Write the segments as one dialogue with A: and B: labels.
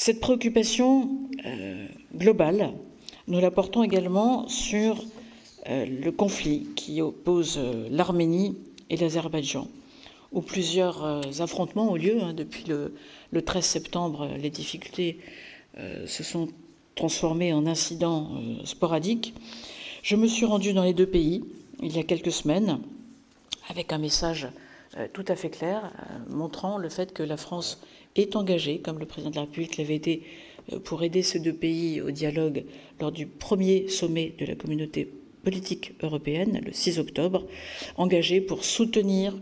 A: Cette préoccupation globale, nous la portons également sur le conflit qui oppose l'Arménie et l'Azerbaïdjan, où plusieurs affrontements ont lieu. Depuis le 13 septembre, les difficultés se sont transformées en incidents sporadiques. Je me suis rendue dans les deux pays il y a quelques semaines avec un message tout à fait clair, montrant le fait que la France est engagée, comme le président de la République l'avait été, pour aider ces deux pays au dialogue lors du premier sommet de la communauté politique européenne, le 6 octobre, engagée pour soutenir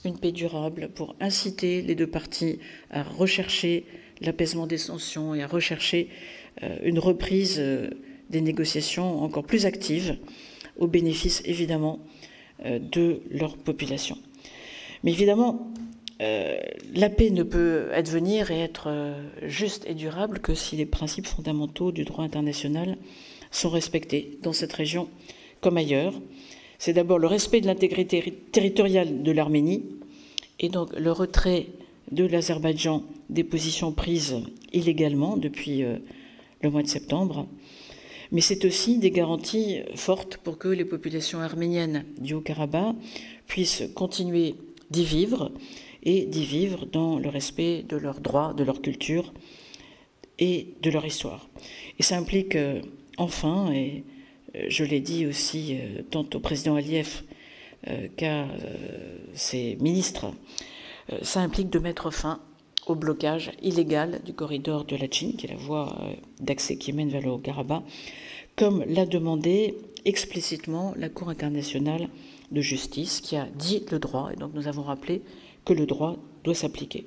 A: une paix durable, pour inciter les deux parties à rechercher l'apaisement des tensions et à rechercher une reprise des négociations encore plus actives, au bénéfice évidemment de leur population. Mais évidemment, la paix ne peut advenir et être juste et durable que si les principes fondamentaux du droit international sont respectés dans cette région comme ailleurs. C'est d'abord le respect de l'intégrité territoriale de l'Arménie et donc le retrait de l'Azerbaïdjan des positions prises illégalement depuis le mois de septembre. Mais c'est aussi des garanties fortes pour que les populations arméniennes du Haut-Karabakh puissent continuer d'y vivre et d'y vivre dans le respect de leurs droits, de leur culture et de leur histoire. Et ça implique enfin, et je l'ai dit aussi tant au président Aliyev qu'à ses ministres, ça implique de mettre fin au blocage illégal du corridor de Latchine, qui est la voie d'accès qui mène vers le Haut-Karabakh, comme l'a demandé explicitement la Cour internationale de justice, qui a dit le droit, et donc nous avons rappelé que le droit doit s'appliquer.